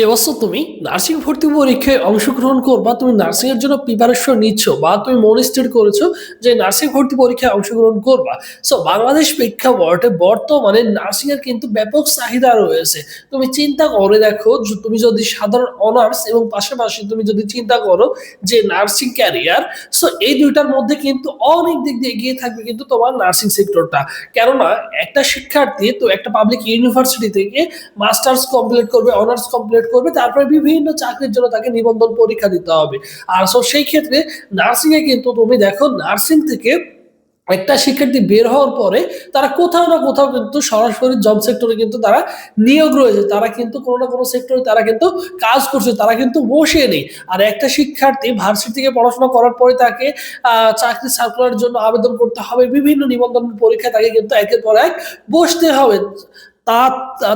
এবছর তুমি নার্সিং ভর্তি পরীক্ষায় অংশগ্রহণ করবা, তুমি নার্সিং এর জন্য প্রিপারেশন নিচ্ছ বা তুমি মন স্থির করেছো যে নার্সিং ভর্তি পরীক্ষায় অংশগ্রহণ করবা। সো বাংলাদেশ প্রেক্ষাপটে বর্তমানে নার্সিং এর কিন্তু ব্যাপক চাহিদা রয়েছে। তুমি চিন্তা করে দেখো, তুমি যদি সাধারণ অনার্স এবং পাশাপাশি তুমি যদি চিন্তা করো যে নার্সিং ক্যারিয়ার, সো এই দুইটার মধ্যে কিন্তু অনেক দিক দিয়ে এগিয়ে থাকবে কিন্তু তোমার নার্সিং সেক্টরটা। কেননা একটা শিক্ষার্থী তো একটা পাবলিক ইউনিভার্সিটি থেকে মাস্টার্স কমপ্লিট করবে, অনার্স কমপ্লিট করবে, তারপরে বিভিন্ন চাকরির জন্য তাকে নিবন্ধন পরীক্ষা দিতে হবে। আর সো সেই ক্ষেত্রে নার্সিং এ কিন্তু তুমি দেখো, নার্সিং থেকে একটা শিক্ষার্থী বের হওয়ার পরে তারা কোথাও না কোথাও কিন্তু সরাসরি জব সেক্টরে কিন্তু তারা নিয়োগ রয়েছে, তারা কিন্তু কোনো না কোনো সেক্টরে তারা কিন্তু কাজ করছে, তারা কিন্তু বসে নেই। আর একটা শিক্ষার্থী ভার্সিটি থেকে পড়াশোনা করার পরে তাকে চাকরি সার্কুলারের জন্য আবেদন করতে হবে, বিভিন্ন নিবন্ধন পরীক্ষা তাকে কিন্তু একের পর এক বসতে হবে।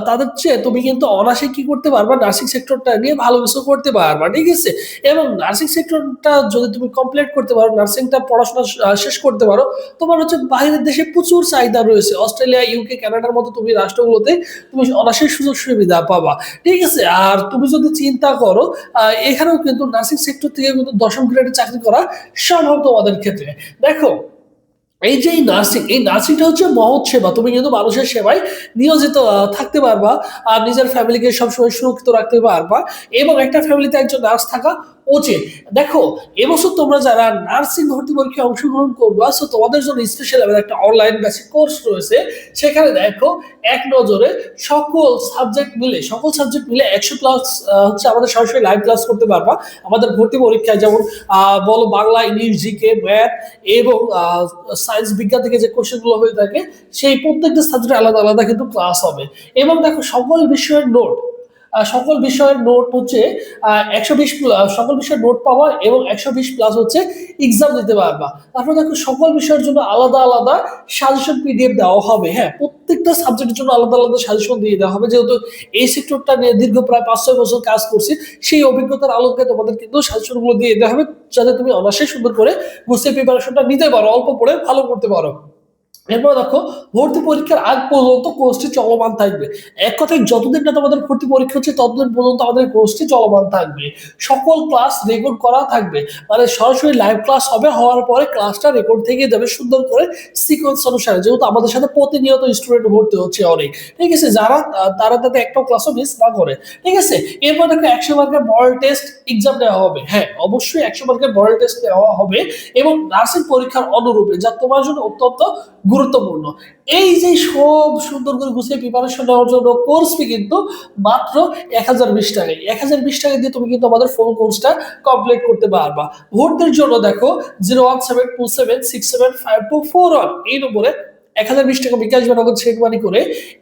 তাদের চেয়ে তুমি কিন্তু অনায়াসে কি করতে পারবা, নার্সিং সেক্টরটা নিয়ে ভালো কিছু করতে পারবা, ঠিক আছে? এবং নার্সিং সেক্টরটা যদি তুমি কমপ্লিট করতে পারো, নার্সিংটা পড়াশোনা শেষ করতে পারো, তোমার হচ্ছে বাইরের দেশে প্রচুর চাহিদা রয়েছে। অস্ট্রেলিয়া, ইউকে, কানাডার মতো তুমি রাষ্ট্রগুলোতে তুমি অনায়াসে সুযোগ সুবিধা পাবা, ঠিক আছে? আর তুমি যদি চিন্তা করো, এখানেও কিন্তু নার্সিং সেক্টর থেকে কিন্তু দশম গ্রেডে চাকরি করা সম্ভব তোমাদের ক্ষেত্রে। দেখো, এই নার্সিংটা হচ্ছে মহৎ সেবা। তুমি কিন্তু মানুষের সেবায় নিয়োজিত থাকতে পারবা, আর নিজের ফ্যামিলিকে সবসময় সুরক্ষিত রাখতে পারবা, এবং একটা ফ্যামিলিতে একজন নার্স থাকা উচিত। দেখো, এবছর তোমরা যারা নার্সিং ভর্তি পরীক্ষায় অংশগ্রহণ করবা, সো তোমাদের জন্য স্পেশাল একটা অনলাইন বেসিক কোর্স রয়েছে। সেখানে দেখো, এক নজরে সকল সাবজেক্ট মিলে 100+ হচ্ছে আমাদের সরাসরি লাইভ ক্লাস করতে পারবা। আমাদের ভর্তি পরীক্ষায় যেমন বলো বাংলা, ইংলিশ, জিকে, ম্যাথ এবং সায়েন্স বিজ্ঞান থেকে যে কোশ্চেনগুলো হয়ে থাকে, সেই প্রত্যেকটা সাবজেক্টে আলাদা আলাদা কিন্তু ক্লাস হবে। এবং দেখো, সকল বিষয়ের নোট হচ্ছে 120, সকল বিষয়ের নোট পাওয়া এবং 120+ হচ্ছে এক্সাম দিতে পারবা। তারপর দেখো, সকল বিষয়ের জন্য আলাদা আলাদা সাজেশন পিডিএফ দেওয়া হবে। হ্যাঁ, প্রত্যেকটা সাবজেক্টের জন্য আলাদা আলাদা সাজেশন দিয়ে দেওয়া হবে, যেহেতু এই সেক্টরটা নিয়ে দীর্ঘ প্রায় 5-6 বছর কাজ করছি, সেই অভিজ্ঞতার আলোকে তোমাদের কিন্তু সাজেশনগুলো দিয়ে দেওয়া হবে, যাতে তুমি অনায়াসে সুন্দর করে বুঝতে প্রিপারেশনটা নিতে পারো, অল্প পড়ে ভালো করতে পারো। এরপর দেখো, ভর্তি পরীক্ষার আগ পর্যন্ত কোর্সটি চলমান থাকবে। এক কথায়, যতদিন না তোমাদের ভর্তি পরীক্ষা হচ্ছে ততদিন পর্যন্ত আমাদের কোর্সটি চলমান থাকবে। সকল ক্লাস রেকর্ড করা থাকবে, মানে সরাসরি লাইভ ক্লাস হবে, হওয়ার পরে ক্লাসটা রেকর্ড থেকে যাবে সুন্দর করে সিকোয়েন্স অনুসারে, যেহেতু আমাদের সাথে প্রতিনিয়ত স্টুডেন্ট ভর্তি হচ্ছে অনেক, ঠিক আছে? তারা যাতে একটা ক্লাসও মিস না করে, ঠিক আছে? এরপর দেখো, 100 মার্কের মডেল টেস্ট এক্সাম নেওয়া হবে। হ্যাঁ, অবশ্যই 100 মার্কের মডেল টেস্ট নেওয়া হবে, এবং নার্সিং পরীক্ষার অনুরূপে, যা তোমার জন্য অত্যন্ত গুরুত্বপূর্ণ। এই যে সব সুন্দর করে গুছিয়ে প্রিপারেশন নেওয়ার জন্য কোর্স ফি কিন্তু মাত্র 1020 টাকায়। 1020 টাকা দিয়ে তুমি কিন্তু আমাদের ফুল কোর্সটা কমপ্লিট করতে পারবা। ভর্তির জন্য দেখো, 01727675241 এই নম্বরে 1020 টাকা বিকাশ বা নগদ সেট মানি করে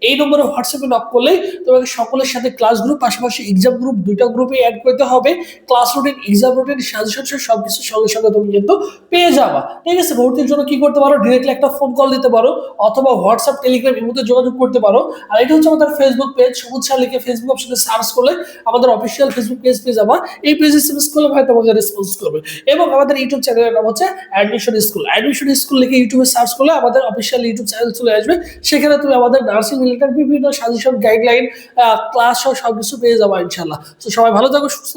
এই নম্বরে হোয়াটসঅ্যাপে নক করলে তোমাকে সকলের সাথে ক্লাস গ্রুপ, পাশাপাশি এক্সাম গ্রুপ, দুইটা গ্রুপে অ্যাড করতে হবে। Class routine, exam routine, suggestion সবকিছু সঙ্গে সঙ্গে তুমি কিন্তু পেয়ে যাবা, ঠিক আছে? ভর্তির জন্য কি করতে পারো, ডিরেক্টলি একটা ফোন কল দিতে পারো, অথবা হোয়াটসঅ্যাপ, টেলিগ্রাম, ইমোতে যোগাযোগ করতে পারো। আর এটা হচ্ছে আমাদের ফেসবুক পেজ, সবুজ স্যার লিখে ফেসবুক অপশনে সার্চ করলে আমাদের অফিসিয়াল ফেসবুক পেজ পেয়ে যাবা। এই পেজে সার্চ করলে ভাই তোমাকে রেসপন্স করবে। এবং আমাদের ইউটিউব চ্যানেলের নাম হচ্ছে অ্যাডমিশন স্কুল লিখে ইউটিউবে সার্চ করলে আমাদের অফিসিয়াল ইউটিউব চ্যানেল চলে আসবে। সেখানে তুমি আমাদের নার্সিং রিলেটেড বিভিন্ন সাজেশন, গাইডলাইন, ক্লাস সহ সবকিছু পেয়ে যাবা ইনশাল্লাহ। তো সবাই ভালো থাকো, সুস্থ